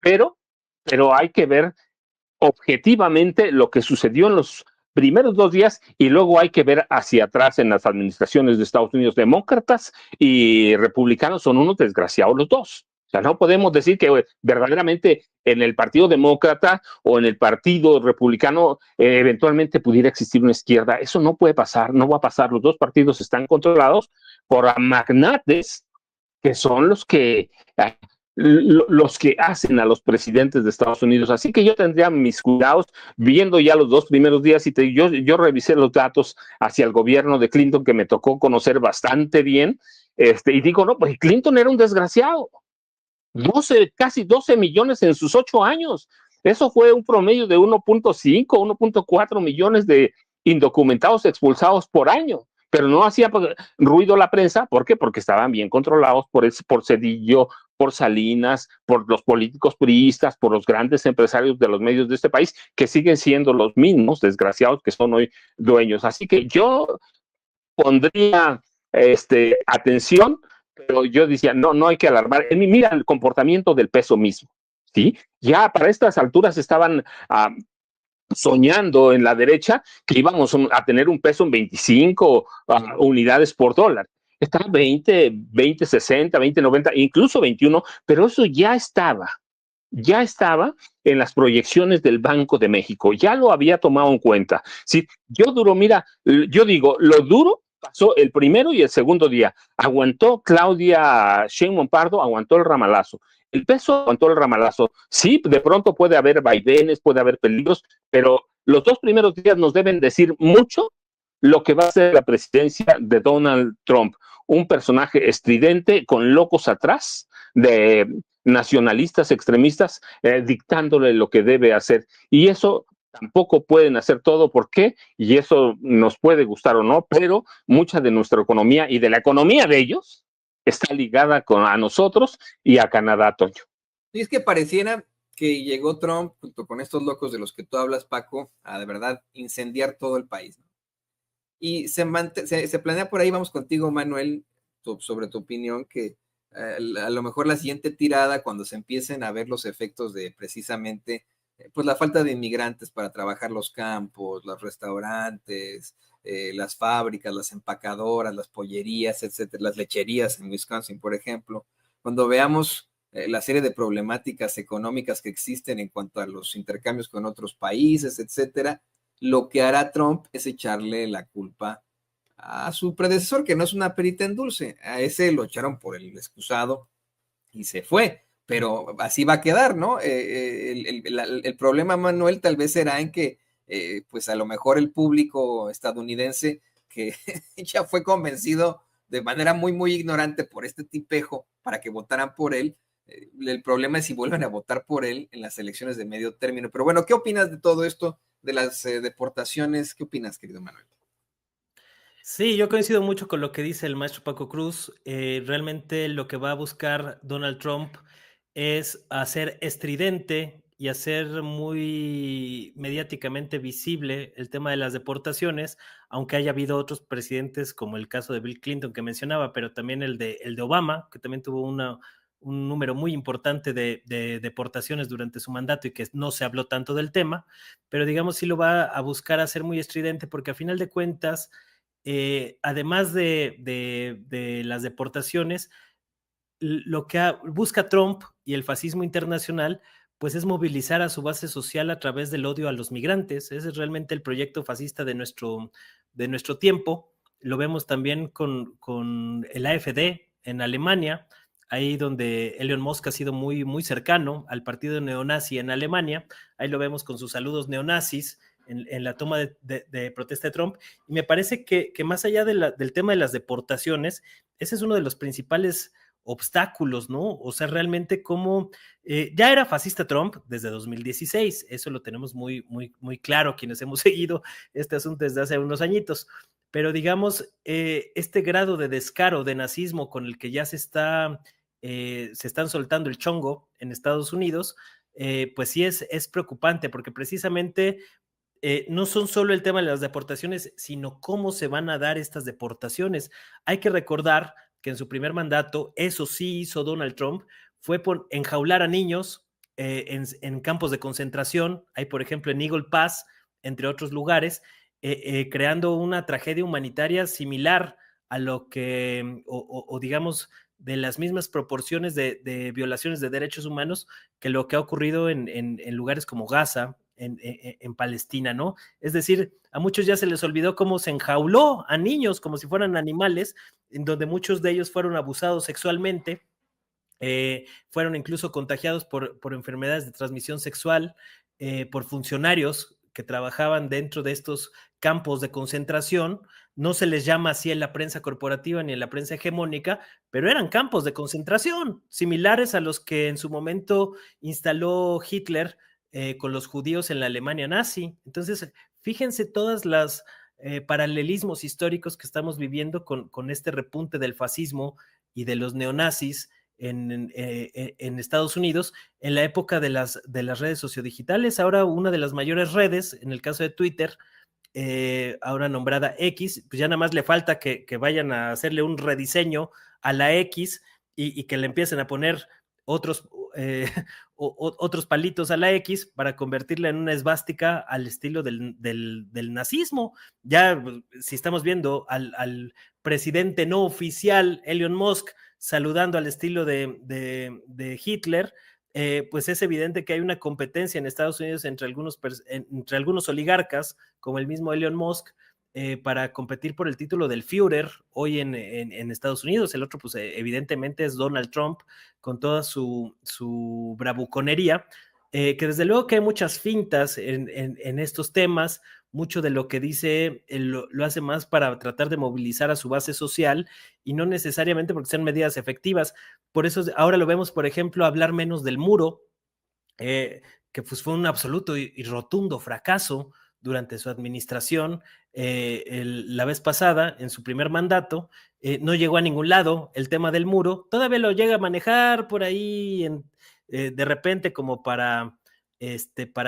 pero, pero hay que ver objetivamente lo que sucedió en los primeros 2 días y luego hay que ver hacia atrás en las administraciones de Estados Unidos. Demócratas y republicanos son unos desgraciados los dos. O sea, no podemos decir que verdaderamente en el Partido Demócrata o en el Partido Republicano eventualmente pudiera existir una izquierda. Eso no puede pasar, no va a pasar. Los dos partidos están controlados por magnates que son los que hacen a los presidentes de Estados Unidos. Así que yo tendría mis cuidados viendo ya los 2 primeros días y yo revisé los datos hacia el gobierno de Clinton que me tocó conocer bastante bien. Y digo, no, pues Clinton era un desgraciado. casi 12 millones en sus 8 años. Eso fue un promedio de 1.5, 1.4 millones de indocumentados expulsados por año. Pero no hacía ruido la prensa. ¿Por qué? Porque estaban bien controlados por Cedillo, por Salinas, por los políticos priistas, por los grandes empresarios de los medios de este país, que siguen siendo los mismos desgraciados que son hoy dueños. Así que yo pondría atención, pero yo decía, no, no hay que alarmar. Mira el comportamiento del peso mismo, ¿sí? Ya para estas alturas estaban soñando en la derecha que íbamos a tener un peso en 25 unidades por dólar. Está 20, 60, 90, incluso 21, pero eso ya estaba en las proyecciones del Banco de México, ya lo había tomado en cuenta. Sí, yo digo, lo duro pasó el primero y el segundo día. Aguantó Claudia Sheinbaum Pardo, aguantó el ramalazo. El peso aguantó el ramalazo. Sí, de pronto puede haber vaivenes, puede haber peligros, pero los 2 primeros días nos deben decir mucho lo que va a ser la presidencia de Donald Trump. Un personaje estridente con locos atrás, de nacionalistas extremistas dictándole lo que debe hacer. Y eso tampoco pueden hacer todo. ¿Por qué? Y eso nos puede gustar o no, pero mucha de nuestra economía y de la economía de ellos está ligada a nosotros y a Canadá, Toño. Y es que pareciera que llegó Trump, junto con estos locos de los que tú hablas, Paco, a de verdad incendiar todo el país, ¿no? Y se planea por ahí, vamos contigo, Manuel, sobre tu opinión, que a lo mejor la siguiente tirada, cuando se empiecen a ver los efectos de precisamente pues la falta de inmigrantes para trabajar los campos, los restaurantes, las fábricas, las empacadoras, las pollerías, etcétera, las lecherías en Wisconsin, por ejemplo, cuando veamos la serie de problemáticas económicas que existen en cuanto a los intercambios con otros países, etcétera, lo que hará Trump es echarle la culpa a su predecesor, que no es una perita en dulce. A ese lo echaron por el excusado y se fue, pero así va a quedar, ¿no? El problema, Manuel, tal vez será en que, pues a lo mejor el público estadounidense que ya fue convencido de manera muy, muy ignorante por este tipejo para que votaran por él. El problema es si vuelven a votar por él en las elecciones de medio término. Pero bueno, ¿qué opinas de todo esto, de las deportaciones? ¿Qué opinas, querido Manuel? Sí, yo coincido mucho con lo que dice el maestro Paco Cruz. Realmente lo que va a buscar Donald Trump es hacer estridente y hacer muy mediáticamente visible el tema de las deportaciones, aunque haya habido otros presidentes como el caso de Bill Clinton que mencionaba, pero también el de Obama, que también tuvo un número muy importante de deportaciones durante su mandato y que no se habló tanto del tema, pero digamos sí lo va a buscar hacer muy estridente porque a final de cuentas además de las deportaciones, lo que busca Trump y el fascismo internacional, pues es movilizar a su base social a través del odio a los migrantes. Ese es realmente el proyecto fascista de nuestro tiempo. Lo vemos también con el AfD en Alemania, ahí donde Elon Musk ha sido muy, muy cercano al partido neonazi en Alemania. Ahí lo vemos con sus saludos neonazis en la toma de protesta de Trump. Y me parece que más allá del tema de las deportaciones, ese es uno de los principales obstáculos, ¿no? O sea, realmente como ya era fascista Trump desde 2016, eso lo tenemos muy, muy, muy claro quienes hemos seguido este asunto desde hace unos añitos, pero digamos, este grado de descaro, de nazismo con el que ya se están soltando el chongo en Estados Unidos, pues sí es preocupante, porque precisamente no son solo el tema de las deportaciones, sino cómo se van a dar estas deportaciones. Hay que recordar que en su primer mandato, eso sí hizo Donald Trump, fue por enjaular a niños en campos de concentración, hay por ejemplo en Eagle Pass, entre otros lugares, creando una tragedia humanitaria similar a lo que, o digamos, de las mismas proporciones de violaciones de derechos humanos que lo que ha ocurrido en lugares como Gaza, en Palestina, ¿no? Es decir, a muchos ya se les olvidó cómo se enjauló a niños como si fueran animales, en donde muchos de ellos fueron abusados sexualmente, fueron incluso contagiados por enfermedades de transmisión sexual, por funcionarios que trabajaban dentro de estos campos de concentración. No se les llama así en la prensa corporativa ni en la prensa hegemónica, pero eran campos de concentración, similares a los que en su momento instaló Hitler con los judíos en la Alemania nazi. Entonces, fíjense todas las paralelismos históricos que estamos viviendo con este repunte del fascismo y de los neonazis en Estados Unidos en la época de las redes sociodigitales. Ahora una de las mayores redes, en el caso de Twitter, ahora nombrada X, pues ya nada más le falta que vayan a hacerle un rediseño a la X y que le empiecen a poner otros, otros palitos a la X para convertirla en una esvástica al estilo del nazismo. Ya si estamos viendo al presidente no oficial, Elon Musk, saludando al estilo de Hitler, pues es evidente que hay una competencia en Estados Unidos entre algunos oligarcas, como el mismo Elon Musk, para competir por el título del Führer hoy en Estados Unidos. El otro, pues evidentemente es Donald Trump, con toda su bravuconería, que desde luego que hay muchas fintas en estos temas. Mucho de lo que dice lo hace más para tratar de movilizar a su base social y no necesariamente porque sean medidas efectivas. Por eso ahora lo vemos, por ejemplo, hablar menos del muro, que pues fue un absoluto y rotundo fracaso durante su administración. La vez pasada, en su primer mandato, no llegó a ningún lado el tema del muro. Todavía lo llega a manejar por ahí de repente como para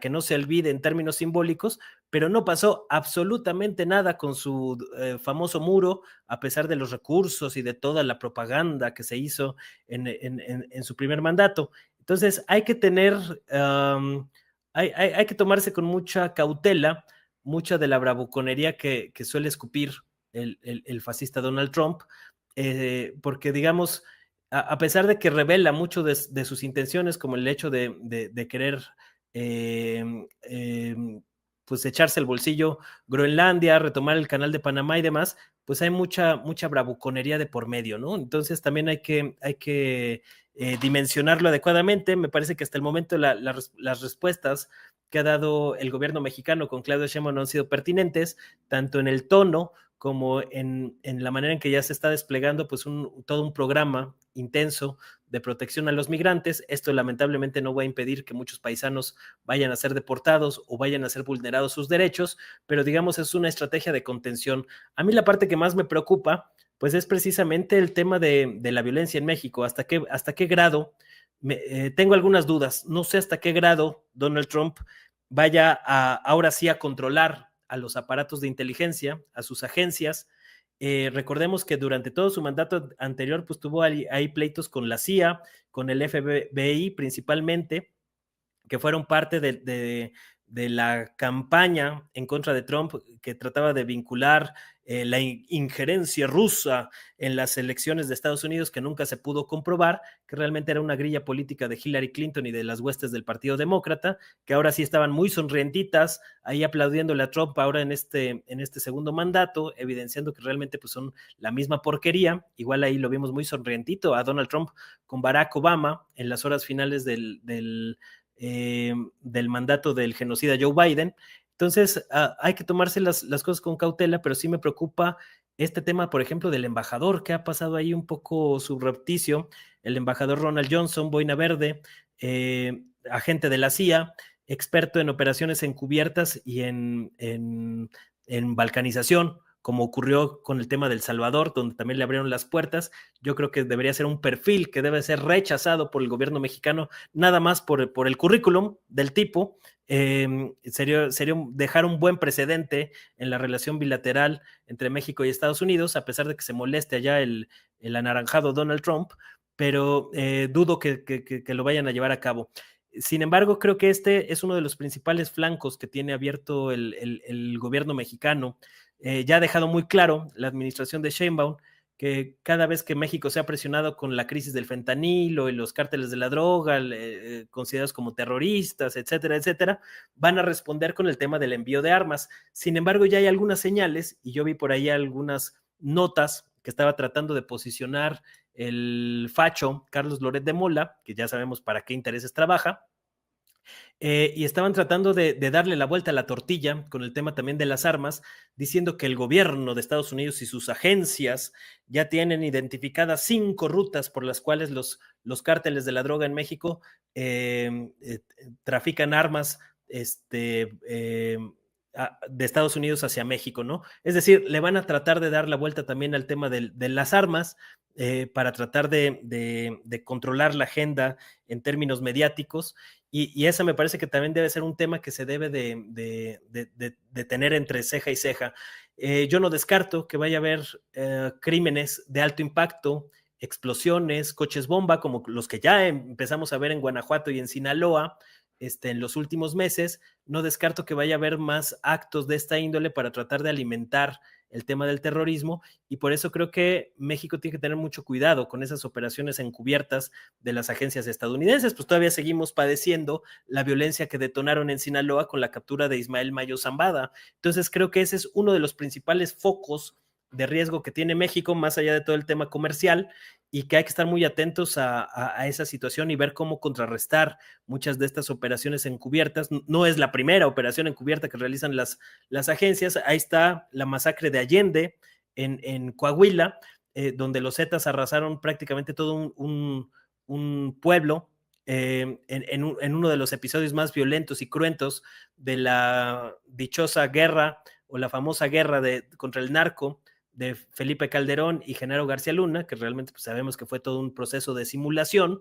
que no se olvide en términos simbólicos, pero no pasó absolutamente nada con su famoso muro, a pesar de los recursos y de toda la propaganda que se hizo en su primer mandato. Entonces hay que tener, hay que tomarse con mucha cautela mucha de la bravuconería que suele escupir el fascista Donald Trump, porque digamos, a pesar de que revela mucho de sus intenciones, como el hecho de querer pues echarse el bolsillo Groenlandia, retomar el canal de Panamá y demás, pues hay mucha bravuconería de por medio, ¿no? Entonces también hay que dimensionarlo adecuadamente. Me parece que hasta el momento las respuestas que ha dado el gobierno mexicano con Claudia Sheinbaum no han sido pertinentes, tanto en el tono como en la manera en que ya se está desplegando pues todo un programa intenso de protección a los migrantes. Esto lamentablemente no va a impedir que muchos paisanos vayan a ser deportados o vayan a ser vulnerados sus derechos, pero digamos es una estrategia de contención. A mí la parte que más me preocupa pues es precisamente el tema de la violencia en México. ¿Hasta qué grado? Tengo algunas dudas. No sé hasta qué grado Donald Trump vaya ahora sí a controlar a los aparatos de inteligencia, a sus agencias. Recordemos que durante todo su mandato anterior pues tuvo ahí pleitos con la CIA, con el FBI principalmente, que fueron parte de la campaña en contra de Trump, que trataba de vincular la injerencia rusa en las elecciones de Estados Unidos, que nunca se pudo comprobar, que realmente era una grilla política de Hillary Clinton y de las huestes del Partido Demócrata, que ahora sí estaban muy sonrientitas, ahí aplaudiéndole a Trump ahora en este segundo mandato, evidenciando que realmente pues, son la misma porquería. Igual ahí lo vimos muy sonrientito a Donald Trump con Barack Obama en las horas finales del mandato del genocida Joe Biden. Entonces, hay que tomarse las cosas con cautela, pero sí me preocupa este tema, por ejemplo, del embajador, que ha pasado ahí un poco subrepticio, el embajador Ronald Johnson, boina verde, agente de la CIA, experto en operaciones encubiertas y en balcanización, como ocurrió con el tema del Salvador, donde también le abrieron las puertas. Yo creo que debería ser un perfil que debe ser rechazado por el gobierno mexicano, nada más por el currículum del tipo. Sería dejar un buen precedente en la relación bilateral entre México y Estados Unidos, a pesar de que se moleste allá el anaranjado Donald Trump, pero dudo que lo vayan a llevar a cabo. Sin embargo, creo que este es uno de los principales flancos que tiene abierto el gobierno mexicano. Ya ha dejado muy claro la administración de Sheinbaum que cada vez que México se ha presionado con la crisis del fentanilo y los cárteles de la droga, considerados como terroristas, etcétera, etcétera, van a responder con el tema del envío de armas. Sin embargo, ya hay algunas señales, y yo vi por ahí algunas notas que estaba tratando de posicionar el facho Carlos Loret de Mola, que ya sabemos para qué intereses trabaja, y estaban tratando de darle la vuelta a la tortilla con el tema también de las armas, diciendo que el gobierno de Estados Unidos y sus agencias ya tienen identificadas 5 rutas por las cuales los cárteles de la droga en México trafican armas de Estados Unidos hacia México, ¿no? Es decir, le van a tratar de dar la vuelta también al tema de las armas para tratar de controlar la agenda en términos mediáticos. Y esa me parece que también debe ser un tema que se debe de tener entre ceja y ceja. Yo no descarto que vaya a haber crímenes de alto impacto, explosiones, coches bomba, como los que ya empezamos a ver en Guanajuato y en Sinaloa en los últimos meses. No descarto que vaya a haber más actos de esta índole para tratar de alimentar el tema del terrorismo, y por eso creo que México tiene que tener mucho cuidado con esas operaciones encubiertas de las agencias estadounidenses. Pues todavía seguimos padeciendo la violencia que detonaron en Sinaloa con la captura de Ismael Mayo Zambada. Entonces creo que ese es uno de los principales focos de riesgo que tiene México, más allá de todo el tema comercial, y que hay que estar muy atentos a esa situación y ver cómo contrarrestar muchas de estas operaciones encubiertas. No es la primera operación encubierta que realizan las agencias. Ahí está la masacre de Allende en Coahuila, donde los Zetas arrasaron prácticamente todo un pueblo en uno de los episodios más violentos y cruentos de la dichosa guerra o la famosa guerra contra el narco de Felipe Calderón y Genaro García Luna, que realmente pues, sabemos que fue todo un proceso de simulación,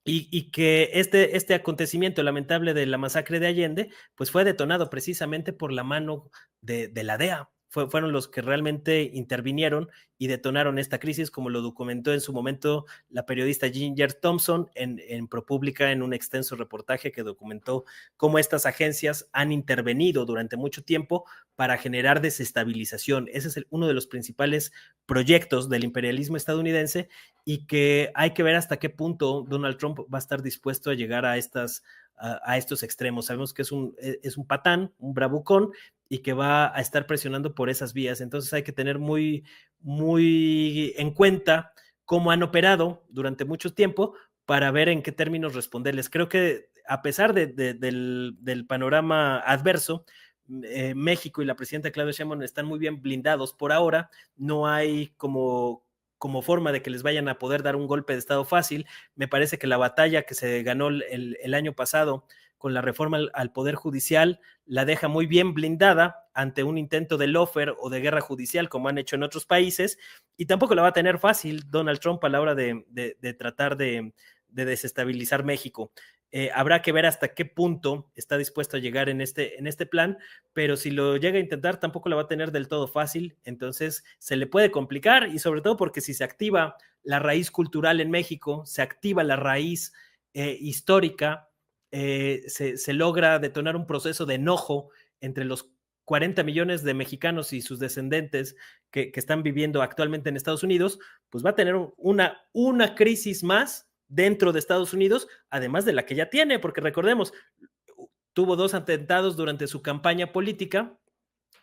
y que este acontecimiento lamentable de la masacre de Allende, pues fue detonado precisamente por la mano de la DEA. Fueron los que realmente intervinieron y detonaron esta crisis, como lo documentó en su momento la periodista Ginger Thompson en ProPublica, en un extenso reportaje que documentó cómo estas agencias han intervenido durante mucho tiempo para generar desestabilización. Ese es uno de los principales proyectos del imperialismo estadounidense, y que hay que ver hasta qué punto Donald Trump va a estar dispuesto a llegar a estos extremos. Sabemos que es un patán, un bravucón, y que va a estar presionando por esas vías. Entonces hay que tener muy, muy en cuenta cómo han operado durante mucho tiempo para ver en qué términos responderles. Creo que a pesar del panorama adverso, México y la presidenta Claudia Sheinbaum están muy bien blindados por ahora. No hay como forma de que les vayan a poder dar un golpe de estado fácil. Me parece que la batalla que se ganó el año pasado con la reforma al Poder Judicial la deja muy bien blindada ante un intento de lawfare o de guerra judicial, como han hecho en otros países, y tampoco la va a tener fácil Donald Trump a la hora de tratar de desestabilizar México. Habrá que ver hasta qué punto está dispuesto a llegar en este plan, pero si lo llega a intentar tampoco la va a tener del todo fácil. Entonces se le puede complicar, y sobre todo porque si se activa la raíz cultural en México, se activa la raíz histórica, se logra detonar un proceso de enojo entre los 40 millones de mexicanos y sus descendentes que están viviendo actualmente en Estados Unidos, pues va a tener una crisis más dentro de Estados Unidos, además de la que ya tiene, porque recordemos, tuvo 2 atentados durante su campaña política,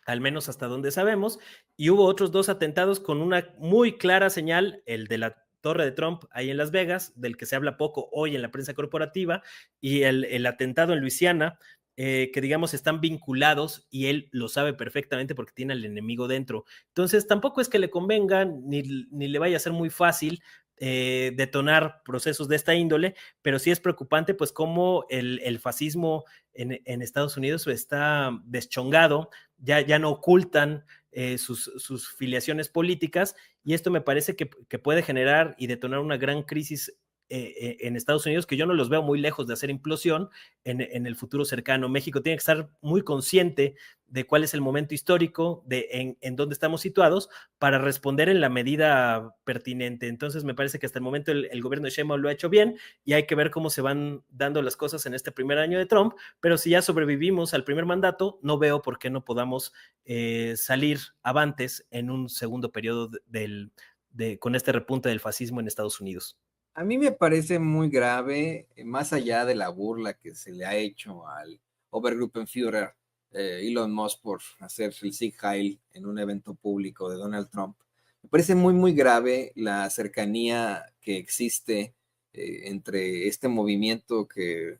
al menos hasta donde sabemos, y hubo otros 2 atentados con una muy clara señal, el de la Torre de Trump ahí en Las Vegas, del que se habla poco hoy en la prensa corporativa, y el atentado en Luisiana, que digamos están vinculados, y él lo sabe perfectamente porque tiene al enemigo dentro. Entonces tampoco es que le convenga ni le vaya a ser muy fácil detonar procesos de esta índole, pero sí es preocupante pues cómo el fascismo en Estados Unidos está deschongado, ya no ocultan sus filiaciones políticas, y esto me parece que puede generar y detonar una gran crisis en Estados Unidos, que yo no los veo muy lejos de hacer implosión en el futuro cercano. México tiene que estar muy consciente de cuál es el momento histórico, en dónde estamos situados, para responder en la medida pertinente. Entonces, me parece que hasta el momento el gobierno de Sheinbaum lo ha hecho bien y hay que ver cómo se van dando las cosas en este primer año de Trump, pero si ya sobrevivimos al primer mandato, no veo por qué no podamos salir avantes en un segundo periodo con este repunte del fascismo en Estados Unidos. A mí me parece muy grave, más allá de la burla que se le ha hecho al Obergruppenführer Elon Musk por hacer el Sieg Heil en un evento público de Donald Trump. Me parece muy, muy grave la cercanía que existe entre este movimiento que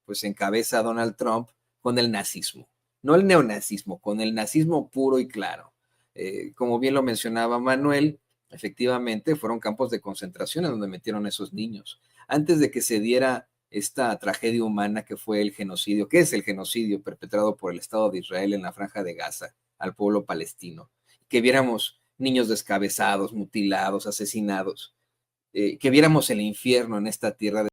pues encabeza Donald Trump con el nazismo. No el neonazismo, con el nazismo puro y claro. Como bien lo mencionaba Manuel, efectivamente fueron campos de concentración en donde metieron a esos niños. Antes de que se diera esta tragedia humana que fue el genocidio, que es el genocidio perpetrado por el Estado de Israel en la Franja de Gaza al pueblo palestino, que viéramos niños descabezados, mutilados, asesinados, que viéramos el infierno en esta tierra